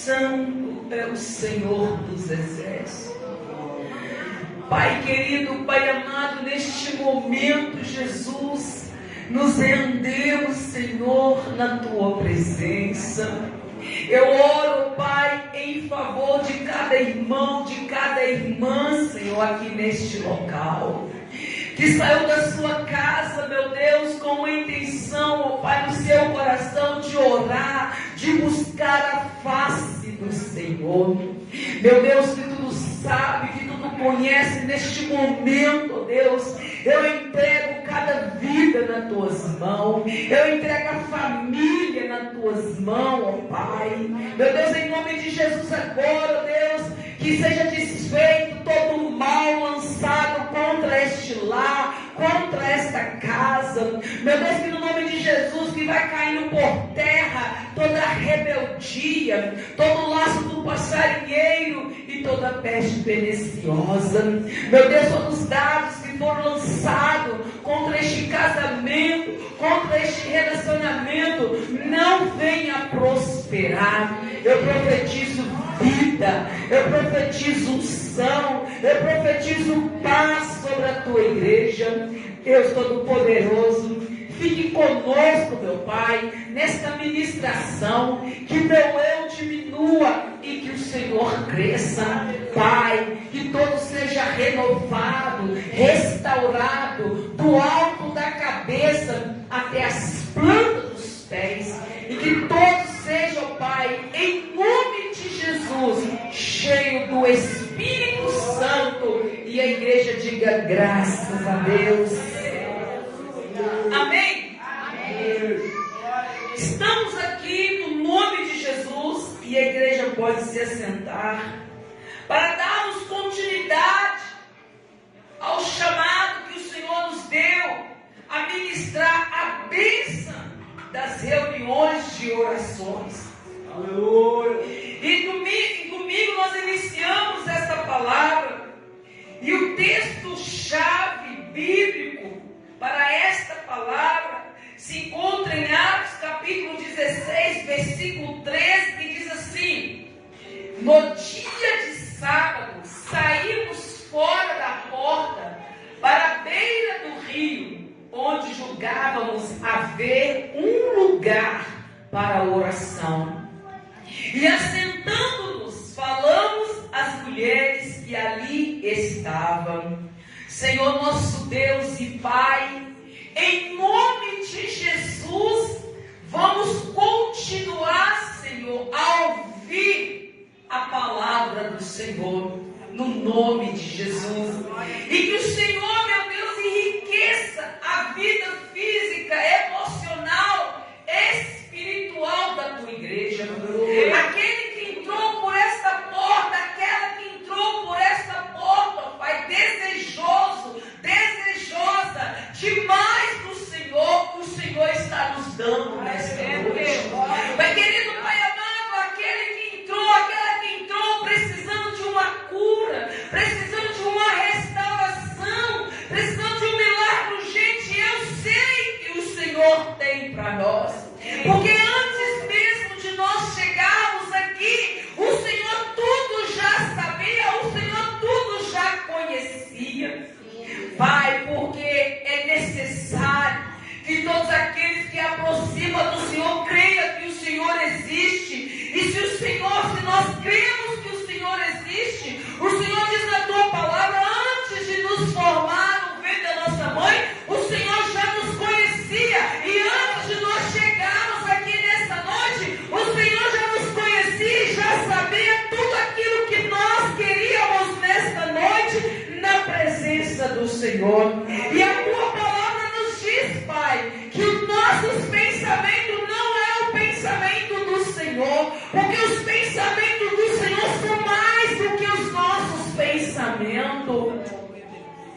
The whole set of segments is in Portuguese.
Santo é o Senhor dos Exércitos. Pai querido, Pai amado, neste momento, Jesus, nos rendemos, Senhor, na Tua presença. Eu oro, Pai, em favor de cada irmão, de cada irmã, Senhor, aqui neste local, que saiu da sua casa, meu Deus, com a intenção, ó Pai, no seu coração de orar, de buscar a face do Senhor. Meu Deus, que tudo sabe, que tudo conhece, neste momento, ó Deus, eu entrego cada vida nas Tuas mãos, eu entrego a família nas Tuas mãos, ó Pai. Meu Deus, em nome de Jesus agora, ó Deus, que seja desfeito todo o mal lançado contra este lar, contra esta casa. Meu Deus, que no nome de Jesus, que vai caindo por terra toda a rebeldia, todo o laço do passarinheiro e toda a peste perniciosa. Meu Deus, todos os dados que foram lançados contra este casamento, contra este relacionamento, não venha a prosperar. Eu profetizo vida, eu profetizo unção, eu profetizo paz sobre a Tua igreja. Deus Todo-Poderoso, fique conosco, meu Pai, nesta ministração, que meu eu diminua e que o Senhor cresça, Pai, que todo seja renovado, restaurado, do alto da cabeça até as plantas dos pés, e que todos sejam, Pai, em nome de Jesus, cheio do Espírito Santo, e a igreja diga graças a Deus. Amém? Amém. Estamos aqui no nome de Jesus, e a igreja pode se assentar, para darmos continuidade ao chamado que o Senhor nos deu a ministrar a bênção das reuniões de orações. Aleluia. E domingo nós iniciamos essa palavra, e o texto-chave bíblico para esta palavra se encontra em Atos capítulo 16, versículo 13, que diz assim: no dia de sábado saímos fora da porta para a beira do rio, onde julgávamos haver um lugar para a oração. E assentando-nos, falamos às mulheres que ali estavam. Senhor nosso Deus e Pai, em nome de Jesus, vamos continuar, Senhor, a ouvir a palavra do Senhor, no nome de Jesus. E que o Senhor, meu Deus, enriqueça a vida física, emocional, espiritual da Tua igreja. Aquele que entrou por esta porta, aquela que entrou por esta porta, Pai, desejoso, desejosa demais do Senhor, o Senhor está nos dando nesta noite. Pai querido, Pai amado, aquele que entrou, aquela que entrou precisando de uma cura, precisando de uma restauração, precisando de um milagre urgente, eu sei que o Senhor tem para nós. Porque antes mesmo de nós chegarmos aqui, o Senhor tudo já sabia, o Senhor tudo já conhecia. Pai, porque é necessário que todos aqueles que aproximam do Senhor creiam que o Senhor existe. E se nós cremos que o Senhor existe, o Senhor diz na Tua palavra, antes de nos formar no ventre da nossa mãe, o Senhor já nos conhecia. E antes de nós chegarmos aqui nessa noite, o Senhor já nos conhecia e já sabia tudo aquilo que nós queríamos nesta noite, na presença do Senhor. E a Tua palavra nos diz, Pai, que os nossos pensamentos não é o pensamento do Senhor, porque os pensamentos do Senhor são mais do que os nossos pensamentos.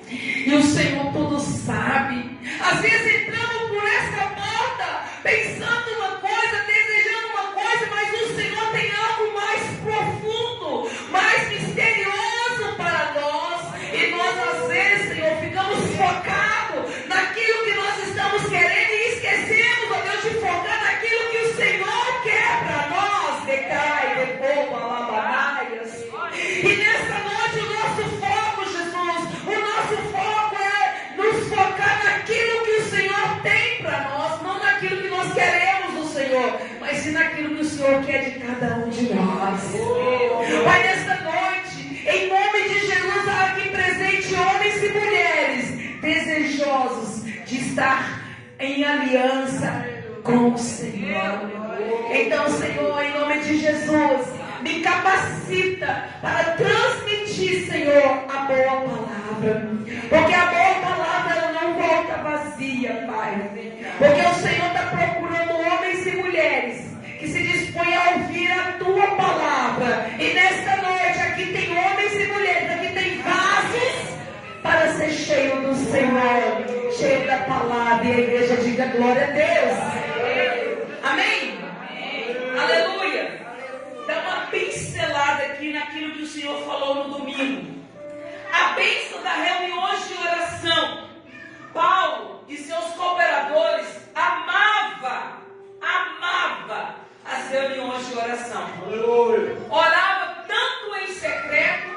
E o Senhor tudo sabe. Às vezes entramos por essa porta pensando uma coisa, desejando uma coisa, mas o Senhor tem algo mais profundo, mais misterioso para nós. E nós às vezes, Senhor, ficamos fora Pai, nesta noite, em nome de Jesus, há aqui presente homens e mulheres desejosos de estar em aliança com o Senhor. Então, Senhor, em nome de Jesus, me capacita para transmitir, Senhor, a boa palavra. Porque a boa palavra ela não volta vazia, Pai. Porque o Senhor está procurando homens e mulheres que se dispõem a ouvir a Tua palavra. E nesta noite aqui tem homens e mulheres, aqui tem vasos para ser cheio do Senhor, cheio da palavra. E a igreja diga glória a Deus. Amém? Aleluia. Dá uma pincelada aqui naquilo que o Senhor falou no domingo. A bênção da reuniões de oração. Paulo e seus cooperadores amava as reuniões de oração. Orava tanto em secreto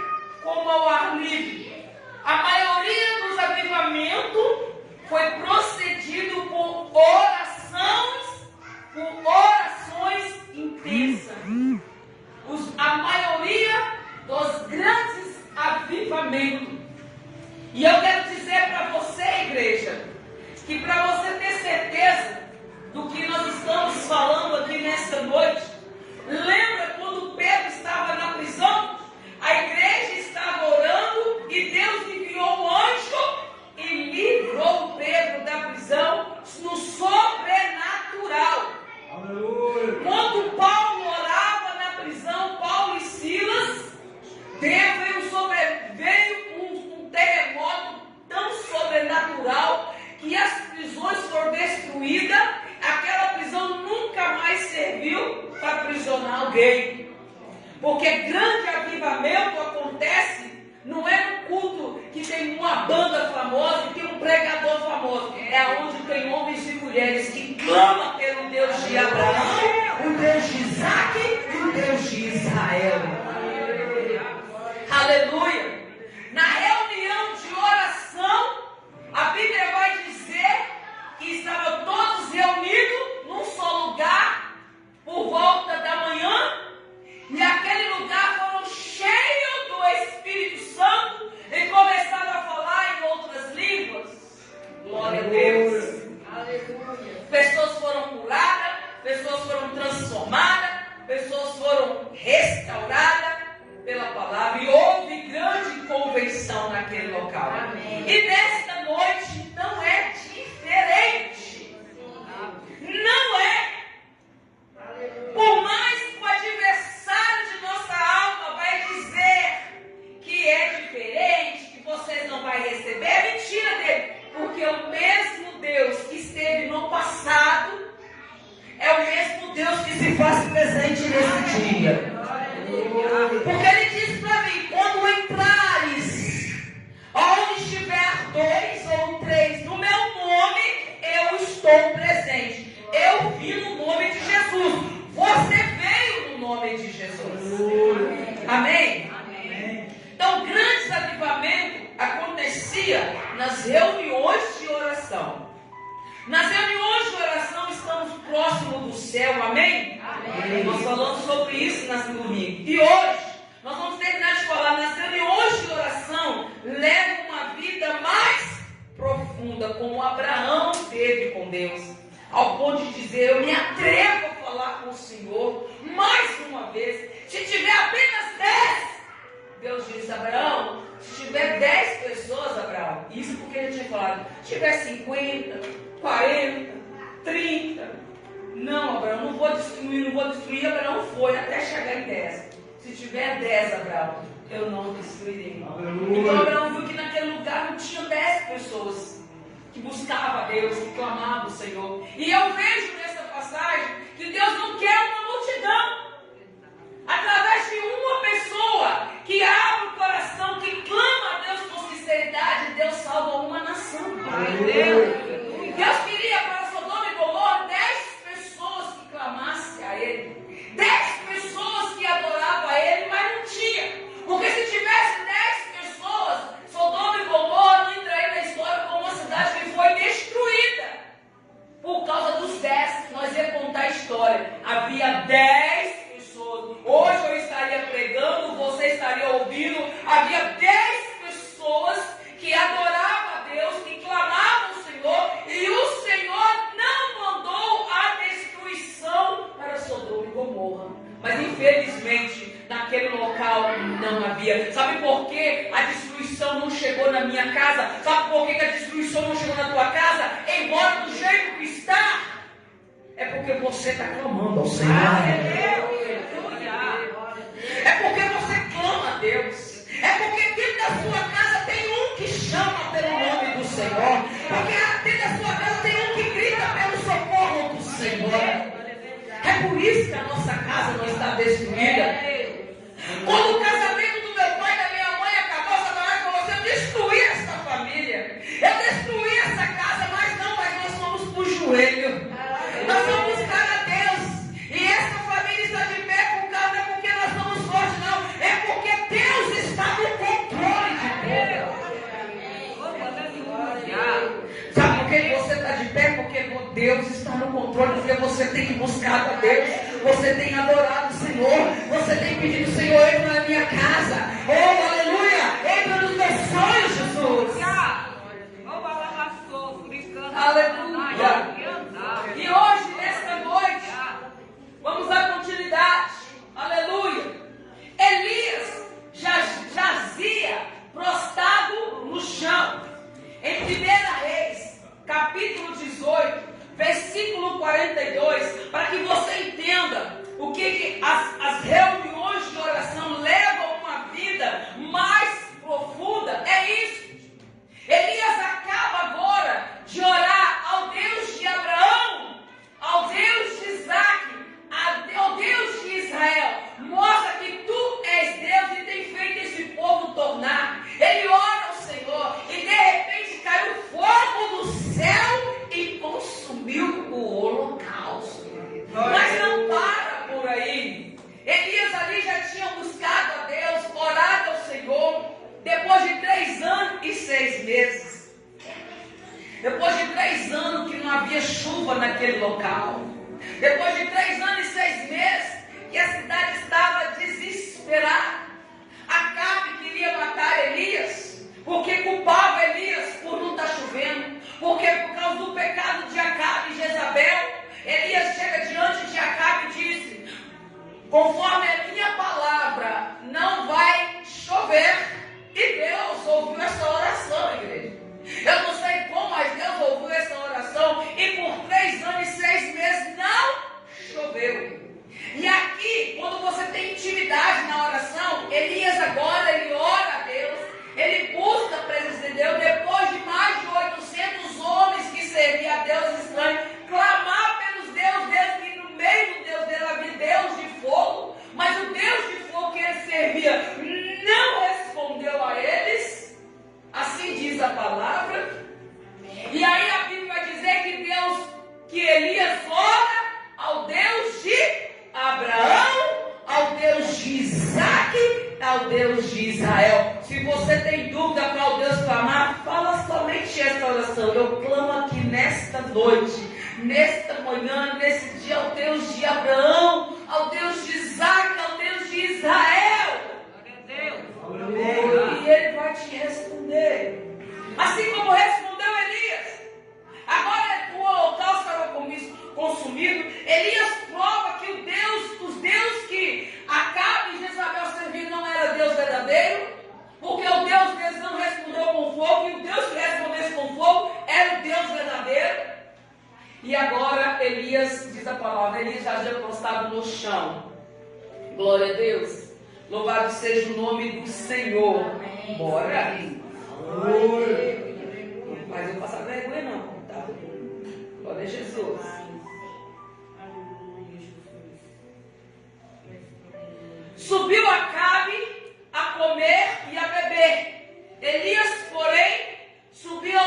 como ao ar livre. A maioria dos avivamentos foi procedido por orações intensas. A maioria dos grandes avivamentos. E eu quero dizer para você, igreja, que para você ter certeza do que nós estamos falando aqui nesta noite, lembra quando Pedro estava na prisão? A igreja estava orando e Deus enviou um anjo e livrou Pedro da prisão no sobrenatural. Aleluia. Quando Paulo orava na prisão, Paulo e Silas, veio um terremoto tão sobrenatural que as prisões foram destruídas. Aquela prisão nunca mais serviu para aprisionar alguém. Porque grande avivamento acontece, não é no culto que tem uma banda famosa e tem um pregador famoso. É onde tem homens e mulheres que clamam pelo Deus de Abraão, o Deus de Isaac e o Deus de Israel. Aleluia. Na reunião de oração, a Bíblia vai dizer que estavam todos reunidos num só lugar por volta da manhã. E aquele lugar foram cheios do Espírito Santo e começaram a falar em outras línguas. Glória a Deus. Aleluia. Pessoas foram curadas, pessoas foram transformadas, pessoas foram restauradas pela palavra. E houve grande convenção naquele local. Amém. E nesta noite não é diferente. Não é. Por mais que o adversário de nossa alma vai dizer que é diferente, que vocês não vão receber, é mentira dele. Porque o mesmo Deus que esteve no passado é o mesmo Deus que se faz presente nesse dia. Porque ele diz para mim, quando entrares, onde estiver 2 ou 3 no meu nome, eu estou presente. Eu vim no nome de Jesus. Você veio no nome de Jesus. Amém? Amém. Então, grandes avivamentos acontecia nas reuniões de oração. Nas reuniões de oração estamos próximos do céu, amém? Amém. Nós falamos sobre isso nas domingo. E hoje nós vamos terminar de falar nas reuniões de oração. Leva uma vida mais profunda, como Abraão teve com Deus, ao ponto de dizer: eu me atrevo a falar com o Senhor mais uma vez. Se tiver apenas 10, Deus disse: Abraão, se tiver 10 pessoas, Abraão, isso porque ele tinha falado, se tiver 50, 40, 30, não, Abraão, não vou destruir. Abraão foi até chegar em 10. Se tiver 10, Abraão, eu não destruirei. Então Abraão viu que naquele lugar não tinha 10 pessoas que buscavam a Deus, que clamavam o Senhor. E eu vejo nessa passagem que Deus não quer uma multidão. Através de uma pessoa que abre o coração, que clama a Deus com sinceridade, Deus salva uma nação. Deus queria para Sodoma e Gomorra 10 pessoas que clamassem a Ele, 10 pessoas que adoravam a Ele, mas não tinha. Porque se tivesse 10 pessoas, Sodoma e Gomorra não entraria na história como uma cidade que foi destruída. Por causa dos 10, nós ia contar a história. Havia 10 infelizmente naquele local não havia. Sabe por que a destruição não chegou na minha casa? Sabe por que a destruição não chegou na tua casa? Embora do jeito que está, é porque você está clamando ao Senhor. É porque você clama a Deus. É porque dentro da sua casa tem um que chama pelo nome do Senhor. Porque dentro da sua casa tem um que grita pelo socorro do Senhor. É por isso que a nossa casa não está destruída. Quando o casamento do meu pai e da minha mãe acabou, Satanás falou assim: eu destruí essa família, eu destruí essa casa, mas nós fomos pro joelho, nós vamos buscar a Deus, e essa família está de pé por causa, não é porque nós somos fortes, não, é porque Deus está no controle de tudo. Sabe por que você está de pé? Porque Deus está no controle, porque você tem que buscar a Deus, você tem adorado o Senhor, você tem pedido: Senhor, entra na minha casa, oh aleluia, entra nos meus sonhos, Jesus, aleluia. E hoje, nesta noite, vamos dar continuidade, aleluia. Elias jazia prostrado no chão. Em 1 Reis, capítulo 18, versículo 42, para que você entenda o que as reuniões de oração levam a uma vida mais profunda. É isso. Elias acaba agora de orar ao Deus de Abraão, ao Deus de Isaac, ao Deus de Israel. Mostra que tu és Deus e tem feito esse povo tornar. Ele ora ao Senhor e de repente caiu fogo do céu e consumiu o holocausto. Mas não para por aí. Elias ali já tinha buscado a Deus, orado ao Senhor, depois de 3 anos e 6 meses. Depois de 3 anos que não havia chuva naquele local. Depois de 3 anos e 6 meses que a cidade estava desesperada. Acabe queria matar Elias, porque culpava Elias por não estar chovendo, porque por causa do pecado de Acabe e Jezabel. Elias chega diante de Acabe e disse: conforme a minha palavra, não vai chover. E Deus ouviu essa oração, igreja. Eu não sei como, mas Deus ouviu essa oração e por 3 anos e 6 meses não choveu. E aqui, quando você tem intimidade na oração, Elias agora, ele ora a Deus, ele busca a presença de Deus, depois de mais de 800 homens que serviam a Deus estranhos, clamar pelos deuses que no meio do Deus dele havia Deus de fogo, mas o Deus de fogo que ele servia não respondeu a eles, assim diz a palavra. E aí a Bíblia vai dizer que Elias ora ao Deus de Abraão, ao Deus de Isaac, ao Deus de Israel. Se você tem dúvida qual Deus clamar, fala somente essa oração: eu clamo aqui nesta noite, nesta manhã, nesse dia, ao Deus de Abraão, ao Deus de Isaac, ao Deus de Israel. E ele vai te responder, assim como respondeu Elias. Agora o holocausto estava consumido. Elias prova que os deuses que Acabe e Jezabel serviam não era Deus verdadeiro, porque o Deus deles não respondeu com fogo, e o Deus que respondesse com fogo era o Deus verdadeiro. E agora Elias, diz a palavra, Elias já havia prostrado no chão. Glória a Deus. Louvado seja o nome do Senhor. Bora. Mas eu passar vergonha não, tá? Glória a Jesus. Subiu Acabe a comer e a beber. Elias, porém, subiu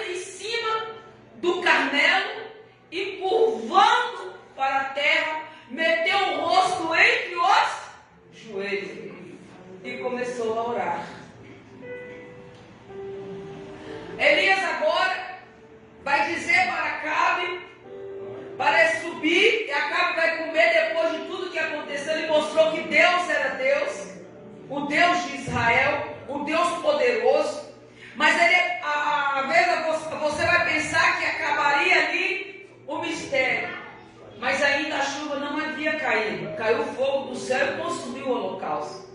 em cima do Carmelo e, curvando para a terra, meteu o rosto entre os joelhos e começou a orar. Elias agora vai dizer para Acabe para ele subir, e Acabe vai comer. Depois de tudo que aconteceu, ele mostrou que Deus era Deus, o Deus de Israel, o Deus poderoso. Mas você vai pensar que acabaria ali o mistério, mas ainda a chuva não havia havia caído. Caiu fogo do céu e consumiu o holocausto.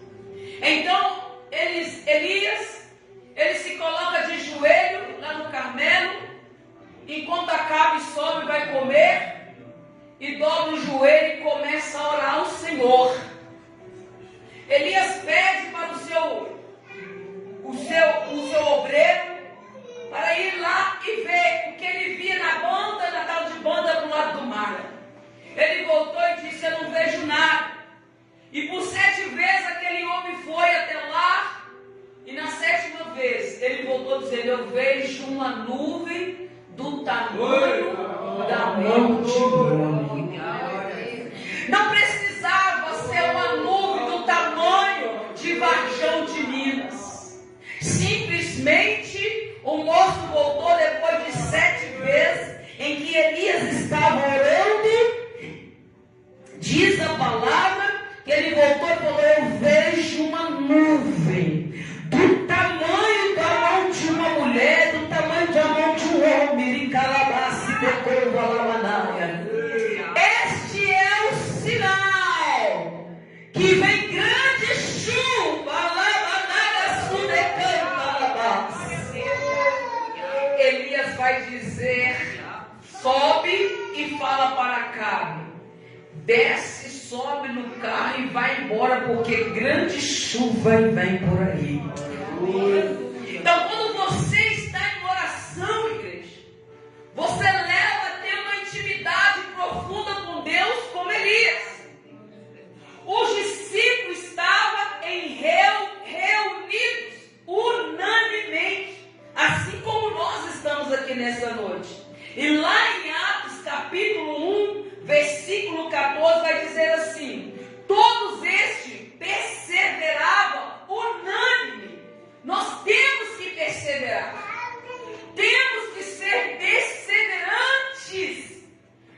Então, Elias, ele se coloca de joelho lá no Carmelo, enquanto Acabe sobe e vai comer, e dobra o joelho e começa a orar ao Senhor. Elias pede para o seu obreiro para ir lá e ver o que ele via na tal de banda do lado do mar. Ele voltou e disse: eu não vejo nada. E por 7 vezes aquele homem foi até lá, e na 7ª vez ele voltou dizendo: eu vejo uma nuvem do tamanho da mão de um homem. Não precisava ser uma nuvem do tamanho de Varjão de Minas. Simplesmente o moço voltou depois de 7 vezes em que Elias estava orando. Diz a palavra que ele voltou e falou: eu vejo uma nuvem do tamanho da mão de uma mulher, do tamanho da mão de um homem. Este é o sinal que vem grande chuva. Elias vai dizer: sobe e fala para Acabe, desce, sobe no carro e vai embora, porque grande chuva vem por aí. Então, quando você está em oração, igreja, você leva a ter uma intimidade profunda com Deus, como Elias. Os discípulos estavam reunidos unanimemente, assim como nós estamos aqui nessa noite. E lá em Atos capítulo 1, versículo 14, vai dizer assim: todos estes perseveravam unânime. Nós temos que perseverar. Temos que ser perseverantes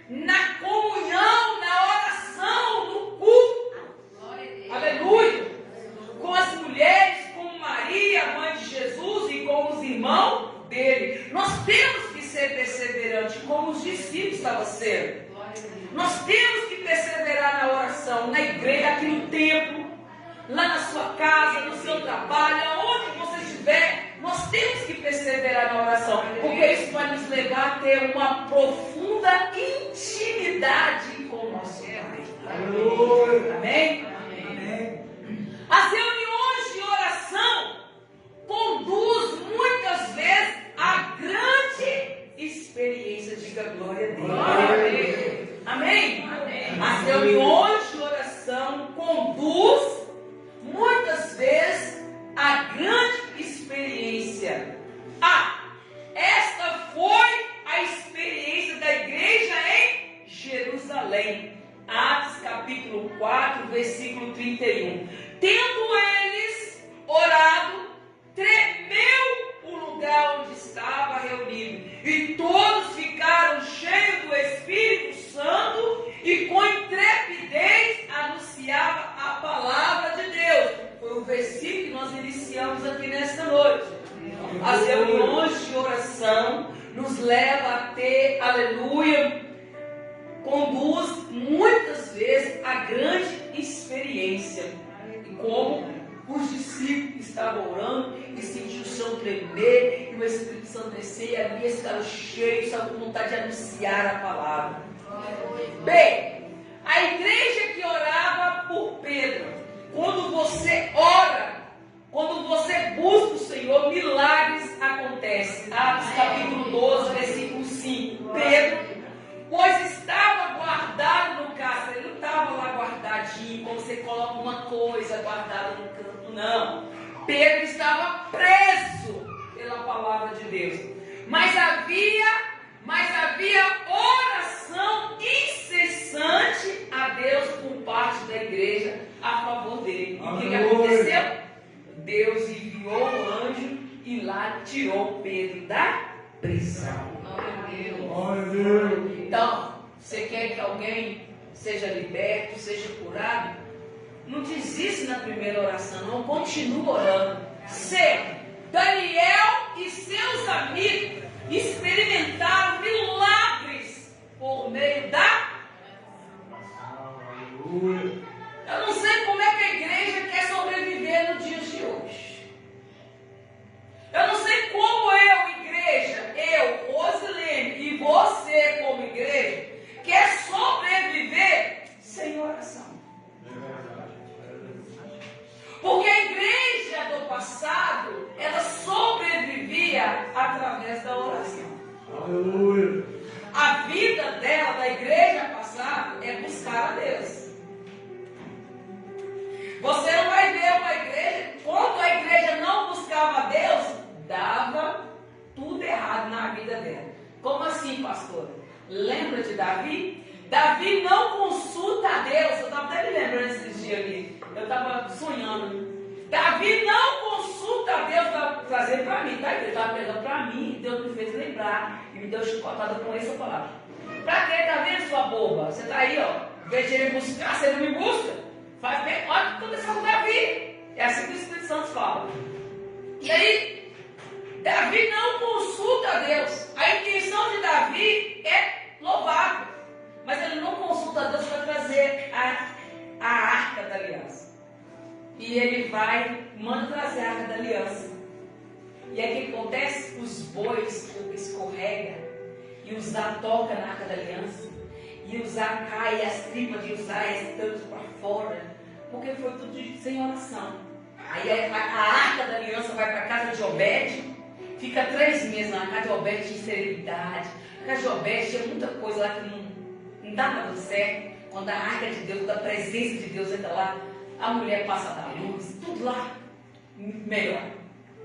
na comunhão, na oração, no culto. Aleluia. Com as mulheres, com Maria, mãe de Jesus, e com os irmãos dele. Nós temos que ser perseverantes, como os discípulos estavam sendo. Nós temos que perseverar na oração, na igreja, aqui no templo, lá na sua casa, no seu trabalho, aonde você estiver. Nós temos que perseverar na oração, porque isso vai nos levar a ter uma profunda intimidade com o nosso Pai. Amém? Amém? As reuniões de oração conduz muitas vezes a grande experiência. Diga glória a Deus. Amém? Amém? As reuniões de oração conduz muitas vezes a grande experiência. Esta foi a experiência da igreja em Jerusalém. Atos capítulo 4, versículo 31. Tendo eles orado, tremeu o lugar onde estava reunido, e todos ficaram cheios do Espírito Santo, e com intrepidez anunciava a palavra de Deus. Foi o versículo que nós iniciamos aqui nesta noite. As reuniões de oração nos levam a ter, aleluia, conduz muitas vezes a grande experiência. E como os discípulos estavam orando e sentiam o chão tremer, e o Espírito Santo descer, e ali eles ficaram cheios, estavam com vontade de anunciar a palavra. Bem, a igreja que orava por Pedro, quando você ora, quando você busca o Senhor, milagres acontecem. Atos capítulo 12, versículo 5. Pedro, pois estava guardado no cárcere, ele não estava lá guardadinho, como você coloca uma coisa guardada no canto, não. Pedro estava preso pela palavra de Deus. Mas havia oração incessante a Deus por parte da igreja a favor dele. E o que aconteceu? Deus enviou um anjo e lá tirou Pedro da prisão. Então, você quer que alguém seja liberto, seja curado? Não desiste na primeira oração, não, continua orando. Daniel e seus amigos experimentaram milagres por meio da Eu não sei como é que a igreja quer sobreviver nos dias de hoje. Eu não sei como Rosilene, e você como igreja, quer sobreviver sem oração. Porque a igreja do passado, ela sobrevivia através da oração. Aleluia. A vida dela, da igreja passada, é buscar a Deus. Você não vai ver uma igreja, quando a igreja não buscava a Deus, dava tudo errado na vida dela. Como assim, pastor? Lembra de Davi? Davi não consulta a Deus. Eu estava até me lembrando esses dias ali. Eu estava sonhando. Davi não consulta a Deus para trazer para mim. Tá? Ele estava pregando para mim e Deus me fez lembrar. E me deu chicotada com essa palavra. Para que, tá vendo, sua boba? Você está aí, ó. Em vez de ele buscar, você não me busca. Faz bem. Olha o que aconteceu com Davi. É assim que o Espírito Santo fala. E aí, Davi não consulta a Deus. A intenção de Davi é louvável. Mas ele não consulta a Deus para trazer a arca da aliança. E ele manda trazer a arca da aliança. E aí o que acontece? Os bois escorregam. E Uzá toca na arca da aliança. E Uzá cai, as tripas de Uzá estão para fora. Porque foi tudo sem oração. Aí a arca da aliança vai para a casa de Obed. Fica 3 meses na casa de Obed de esterilidade. A casa de Obed tinha muita coisa lá que não dá nada certo. Quando a arca de Deus, da presença de Deus entra lá, a mulher passa da luz, tudo lá melhor.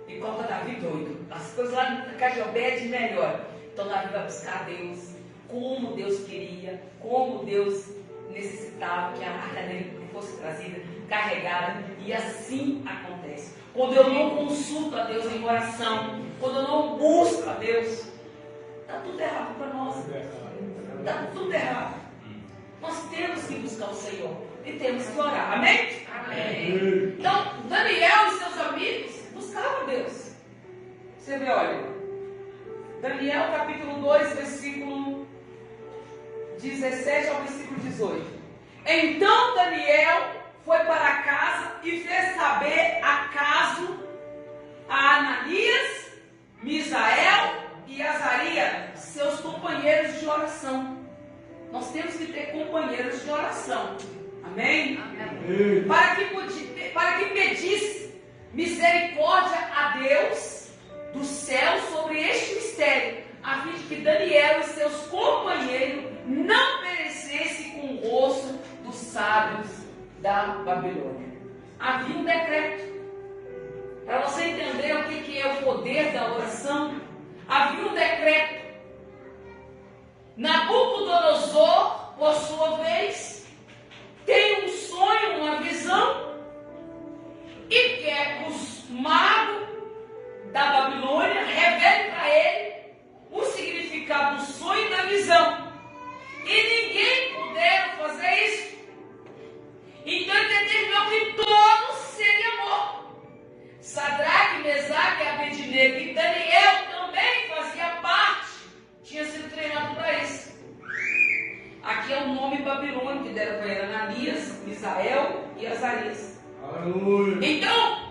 E coloca Davi doido. As coisas lá na casa de Obed melhor. Então Davi vai buscar Deus, como Deus queria, como Deus necessitava que a arca dele fosse trazida, carregada. E assim acontece. Quando eu não consulto a Deus em oração, quando eu não busco a Deus, está tudo errado para nós. Está tudo errado. Nós temos que buscar o Senhor e temos que orar. Amém? Amém. Então, Daniel e seus amigos buscavam Deus. Você vê, olha, Daniel capítulo 2, versículo 17 ao versículo 18. Então Daniel foi para casa e fez saber acaso a Ananias, Misael e Azarias, seus companheiros de oração. Nós temos que ter companheiros de oração. Amém? Amém. Para que pedisse misericórdia a Deus do céu sobre este mistério, a fim de que Daniel e seus companheiros não perecessem com o rosto dos sábios da Babilônia. Havia um decreto. Para você entender o que é o poder da oração, havia um decreto. Nabucodonosor, por sua vez, tem um sonho, uma visão, e quer que os magos da Babilônia revelem para ele o significado do sonho e da visão. E ninguém puderam fazer isso. Então ele determinou que todos seriam mortos. Sadraque, Mesaque, Abednego e Daniel também fazia parte. Tinha sido treinado para isso. Aqui é o nome babilônico que deram para ele: Ananias, Misael e Azarias. Aleluia. Então,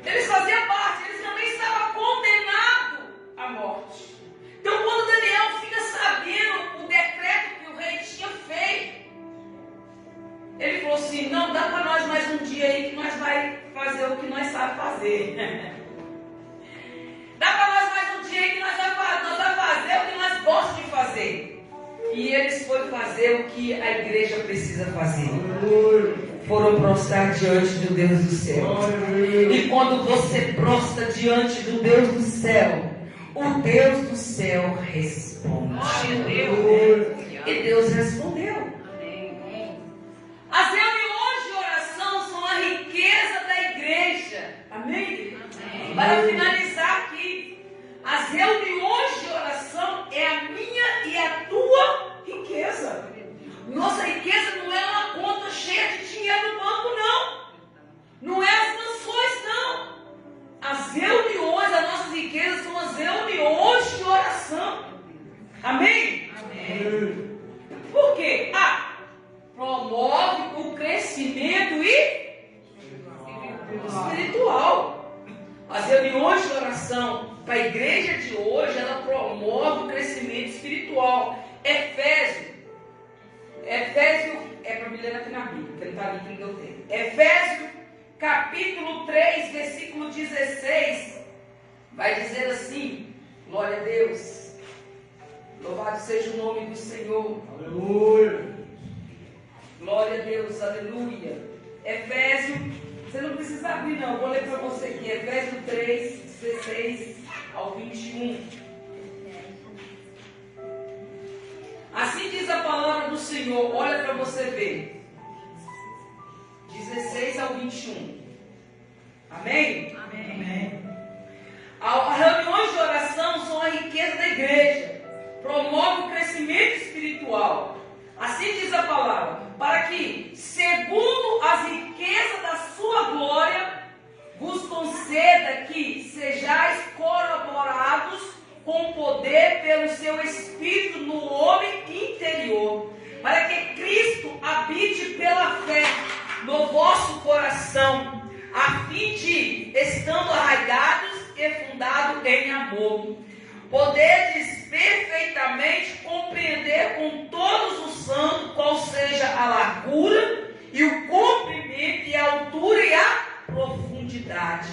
eles faziam parte, eles também estavam condenados à morte. Então, quando Daniel fica sabendo o decreto que o rei tinha feito, ele falou assim: não, dá para nós mais um dia aí que nós vai fazer o que nós sabemos fazer. Dá para nós mais um dia aí que nós vamos fazer o que nós gostamos de fazer. E eles foram fazer o que a igreja precisa fazer. Foram prostrar diante do Deus do céu. E quando você prostra diante do Deus do céu, o Deus do céu responde. E Deus respondeu. As reuniões de oração são a riqueza da igreja. Amém? Para finalizar aqui, as reuniões de oração é a minha e a tua riqueza. Nossa riqueza não é uma conta cheia de dinheiro no banco, não. Não é as mansões, não. As reuniões, as nossas riquezas são as reuniões de oração. Amém? Amém. Por quê? oração para a igreja de hoje, ela promove o crescimento espiritual. Efésio é para me ler aqui na Bíblia, porque não está ali que eu tenho. Efésio, capítulo 3, versículo 16, vai dizer assim: glória a Deus, louvado seja o nome do Senhor. Aleluia. Glória a Deus, aleluia. Efésio, você não precisa abrir não, vou ler para você aqui. Efésio 3, 16 ao 21. Assim diz a palavra do Senhor, olha para você ver. 16 ao 21. Amém? Amém. As reuniões de oração são a riqueza da igreja. Promove o crescimento espiritual. Assim diz a palavra, para que, segundo as riquezas da sua glória, vos conceda que sejais corroborados com poder pelo seu Espírito no homem interior, para que Cristo habite pela fé no vosso coração, a fim de, estando arraigados e fundados em amor, poderes perfeitamente compreender com todos os santos qual seja a largura e o comprimento e a altura e a profundidade,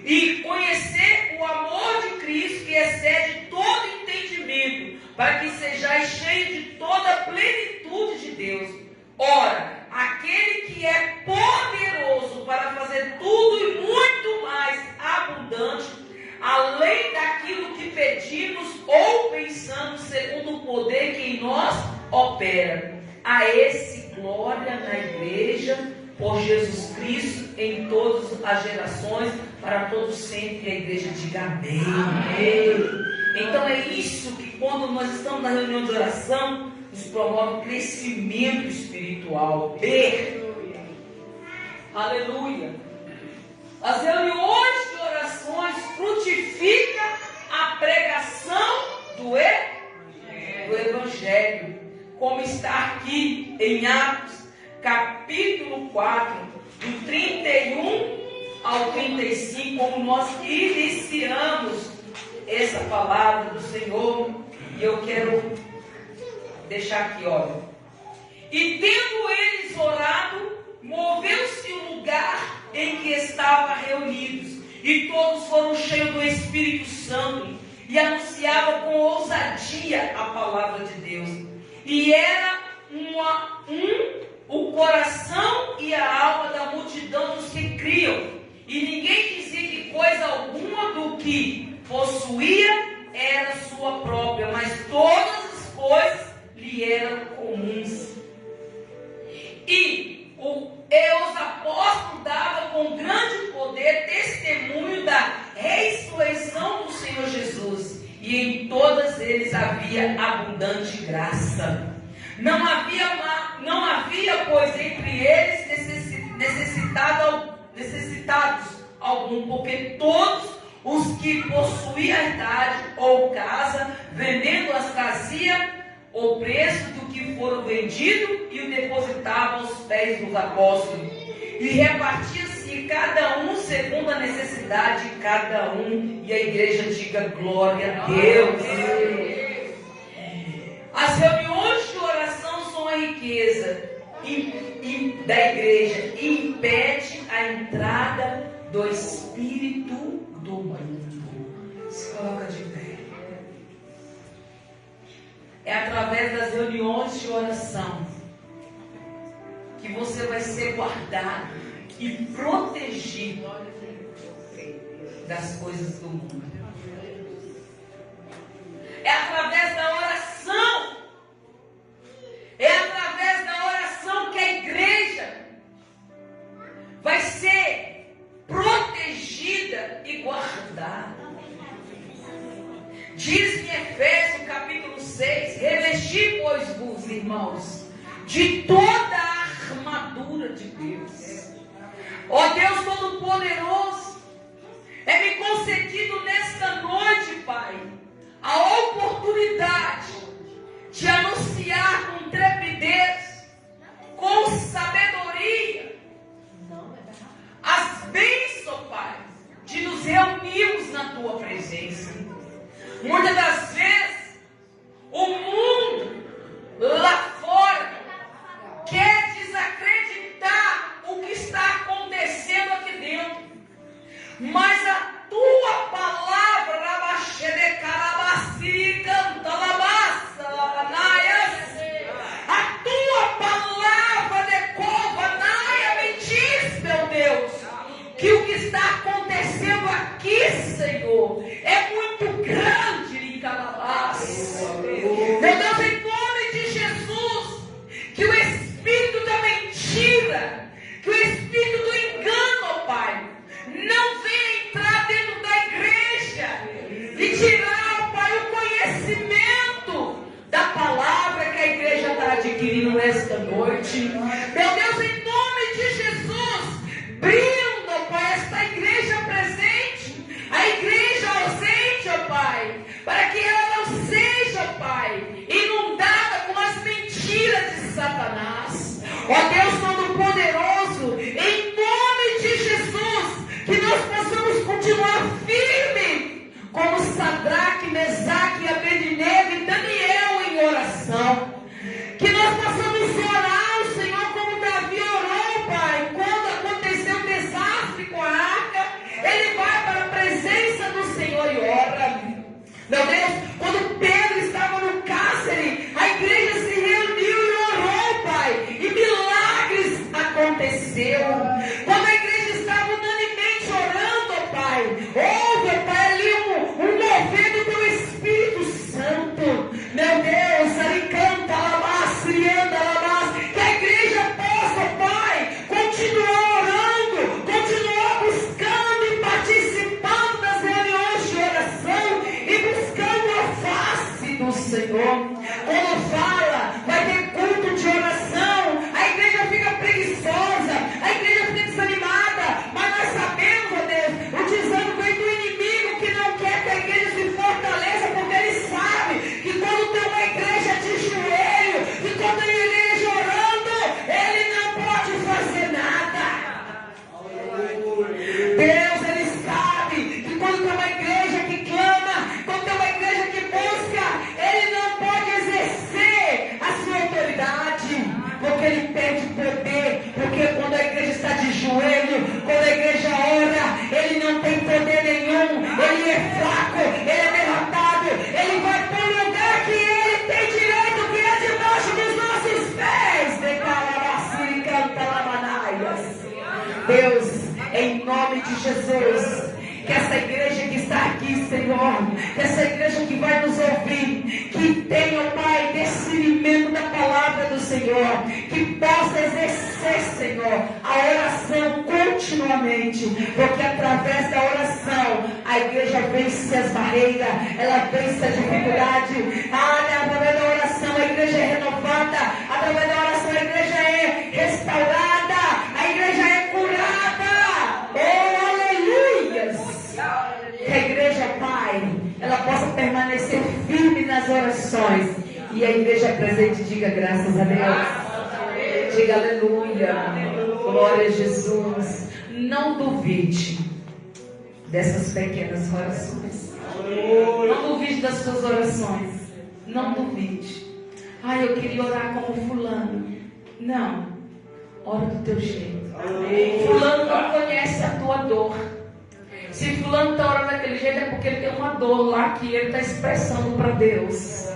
e conhecer o amor de Cristo que excede todo entendimento, para que sejais cheios de toda a plenitude de Deus. Ora, aquele que é poderoso para fazer tudo e muito mais abundante, além daquilo que pedimos ou pensamos, segundo o poder que em nós opera. A esse glória na igreja, por Jesus Cristo, em todas as gerações, para todos sempre. A igreja diga amém. Amém. Então é isso que, quando nós estamos na reunião de oração, nos promove o crescimento espiritual. Aleluia. As reuniões de orações frutificam a pregação do Evangelho, como está aqui em Atos, capítulo 4, do 31 ao 35, como nós iniciamos essa palavra do Senhor. E eu quero deixar aqui, olha. E tendo eles orado, moveu-se o lugar em que estavam reunidos, e todos foram cheios do Espírito Santo, e anunciavam com ousadia a palavra de Deus. E era o coração e a alma da multidão dos que criam, e ninguém dizia que coisa alguma do que possuía era sua própria, mas todas as coisas lhe eram comuns. E os apóstolos davam com grande poder testemunho da ressurreição do Senhor Jesus, e em todas eles havia abundante graça. Não havia, pois, entre eles necessitados algum, porque todos os que possuíam herdade ou casa, vendendo-as, traziam o preço do que foram vendidos e o depositavam aos pés dos apóstolos, e repartia-se cada um segundo a necessidade de cada um. E a igreja diga glória a Deus. As reuniões de oração são a riqueza da igreja, e impede a entrada do espírito do mundo. Se coloca de pé. É através das reuniões de oração que você vai ser guardado e protegido das coisas do mundo. É através da oração. É através da oração que a igreja vai ser protegida e guardada. Diz em Efésios capítulo 6: revesti, pois, vos, irmãos, de toda a armadura de Deus. Ó Deus Todo-Poderoso, é-me concedido nesta noite, Pai, a oportunidade de anunciar com trepidez, com sabedoria, as bênçãos, Pai, de nos reunirmos na tua presença. Muitas das vezes, o mundo lá fora quer desacreditar o que está acontecendo aqui dentro. Mas a tua palavra, a tua palavra de Covanaia me diz, meu Deus, que o que está acontecendo aqui, Senhor, é muito grande em Calabás. Meu Deus, em nome de Jesus, que o espírito da mentira, que o espírito do engano, ó Pai, não venha entrar dentro da igreja e tirar, ó Pai, o conhecimento da palavra que a igreja está adquirindo nesta noite. Meu Deus, em nome de Jesus, brinda, ó Pai, esta igreja presente, a igreja ausente, ó Pai, para que ela não seja, Pai, inundada com as mentiras de Satanás. Ó Deus Todo-Poderoso, em nome de Jesus, que nós possamos continuar firme, como Sadraque, Mesaque, Abednego e Daniel em oração. Que nós possamos orar, Senhor, como Davi orou, Pai, quando aconteceu o desastre com a arca, ele vai para a presença do Senhor e ora. Meu Deus, quando Pedro estava no cárcere, a igreja se reuniu e orou, Pai, e milagres aconteceram. Quando a igreja estava unanimemente orando, Pai, houve, Pai, ali um mover do teu Espírito Santo. Meu Deus, ali canta, alabás, crianda, alabás, que a igreja possa, Pai, continuar orando, continuar buscando e participando das reuniões de oração e buscando a face do Senhor. Quando fala, vai ter culto de oração, a igreja fica preguiçosa, a igreja fica desanimada, mas nós sabemos, ó Deus, o desânimo vem do inimigo que não quer que a igreja se fortaleça, porque ele sabe que quando tem uma igreja de joelho, que quando tem uma igreja orando, ele não pode fazer nada. Deus, ele sabe que quando tem uma igreja que clama, quando tem uma igreja que busca, ele não pode exercer a sua autoridade, porque ele perde poder, porque quando a igreja está de joelho, quando a igreja ora, ele não tem poder nenhum, ele é fraco, ele é derrotado, ele vai para o lugar que ele tem direito, que é debaixo dos nossos pés. Declara-se e canta lamanaias. Deus, em nome de Jesus, que essa igreja que está aqui, Senhor, que essa igreja que vai nos ouvir, que tenha, Pai, discernimento da palavra do Senhor, que possa exercer, Senhor, a oração continuamente, porque através da oração a igreja vence as barreiras, ela vence a dificuldade. Através da oração a igreja é renovada, através da oração a igreja é restaurada, a igreja é curada. Oh, aleluias! Que a igreja, Pai, ela possa permanecer firme nas orações, e a igreja presente diga graças a Deus, diga aleluia, glória a Jesus. Não duvide dessas pequenas orações, não duvide das suas orações, não duvide. Ai, eu queria orar como fulano. Não, ora do teu jeito. Fulano não conhece a tua dor. Se fulano está orando daquele jeito, é porque ele tem uma dor lá que ele está expressando para Deus.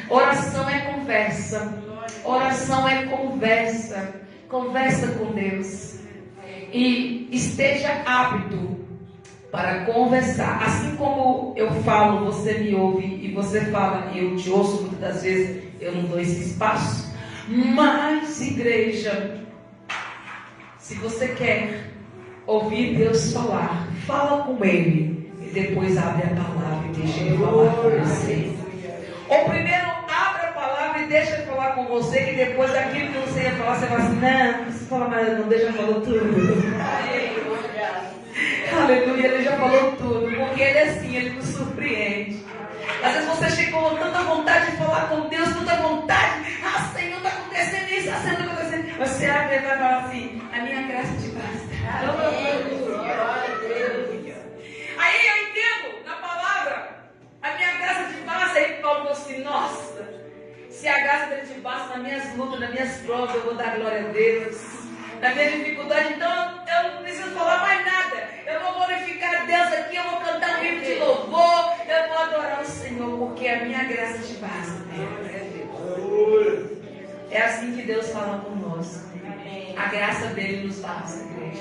Oração é conversa. Oração é conversa. Conversa com Deus. E esteja apto para conversar. Assim como eu falo, você me ouve, e você fala, e eu te ouço muitas das vezes, eu não dou esse espaço. Mas, igreja, se você quer ouvir Deus falar, fala com Ele e depois abre a palavra e deixa Ele falar com você. Ou primeiro abre a palavra e deixa Ele falar com você, que depois daquilo que você ia falar, você fala assim, não precisa falar mais, não, deixa falar tudo. Aleluia, Ele já falou tudo, porque Ele é assim, Ele nos surpreende. Às vezes você chegou com tanta vontade de falar com Deus, tanta vontade, Senhor, está acontecendo isso, está sendo acontecendo. Você abre e vai falar assim, a minha graça te basta. Aí prova, eu vou dar glória a Deus. Na minha dificuldade, então, eu não preciso falar mais nada. Eu vou glorificar a Deus aqui, eu vou cantar um hino de louvor, eu vou adorar o Senhor, porque a minha graça te basta. É assim que Deus fala com nós. A graça dele nos basta, igreja.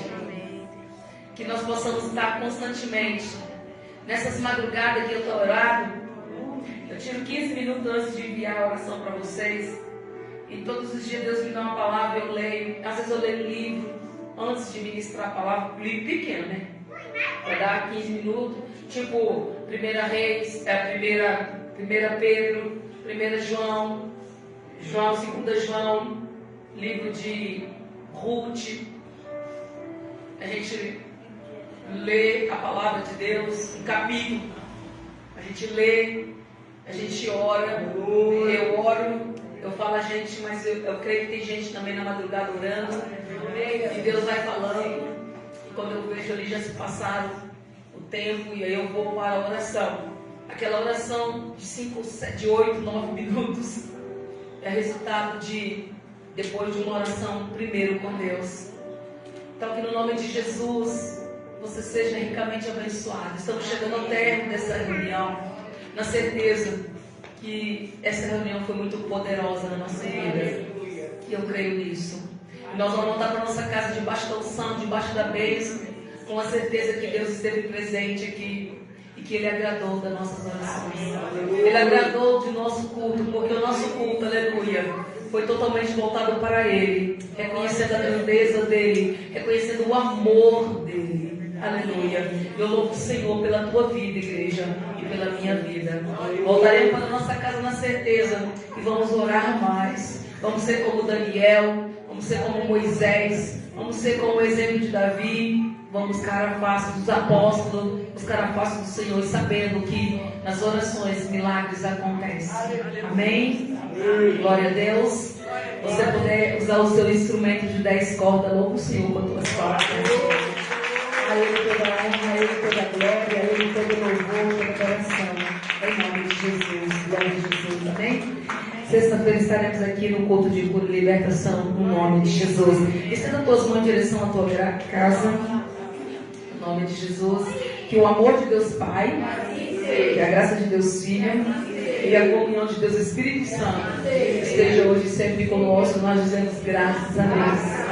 Que nós possamos estar constantemente nessas madrugadas que eu estou orando. Eu tiro 15 minutos antes de enviar a oração para vocês. E todos os dias Deus me dá uma palavra, eu leio. Às vezes eu leio um livro antes de ministrar a palavra, um livro pequeno, né? Para dar 15 minutos. Tipo, 1 Reis, 1 Pedro, 1 João, 2 João, livro de Ruth. A gente lê a palavra de Deus, um capítulo. A gente lê, a gente ora, eu oro. Eu falo a gente, mas eu creio que tem gente também na madrugada orando. E Deus vai falando. E quando eu vejo ali já se passaram o tempo. E aí eu vou para a oração. Aquela oração de 8, 9 minutos. É resultado depois de uma oração primeiro com Deus. Então que no nome de Jesus você seja ricamente abençoado. Estamos chegando ao término dessa reunião. Na certeza que essa reunião foi muito poderosa na nossa vida. E eu creio nisso. E nós vamos voltar para nossa casa debaixo da unção, debaixo da bênção, com a certeza que Deus esteve presente aqui e que Ele agradou das nossas orações. Ele agradou de nosso culto, porque o nosso culto, aleluia, foi totalmente voltado para Ele, reconhecendo a grandeza dEle, reconhecendo o amor dEle. Aleluia. Eu louvo o Senhor pela tua vida, igreja, e pela minha vida. Voltaremos para a nossa casa na certeza que vamos orar mais. Vamos ser como Daniel, vamos ser como Moisés, vamos ser como o exemplo de Davi. Vamos buscar a face dos apóstolos, buscar a face do Senhor, sabendo que nas orações milagres acontecem. Amém? Glória a Deus. Você puder usar o seu instrumento de 10 cordas, louvo o Senhor com as tuas cordas. A Ele toda a honra, a Ele toda a glória, a Ele todo o louvor, toda a adoração. Em nome de Jesus. Glória a Jesus. Amém? Sexta-feira estaremos aqui no culto de cura e libertação, no nome de Jesus. Estenda as tuas mãos em direção à tua casa. No nome de Jesus. Que o amor de Deus Pai, que a graça de Deus Filho e a comunhão de Deus Espírito Santo esteja hoje e sempre conosco. Nós dizemos graças a Deus.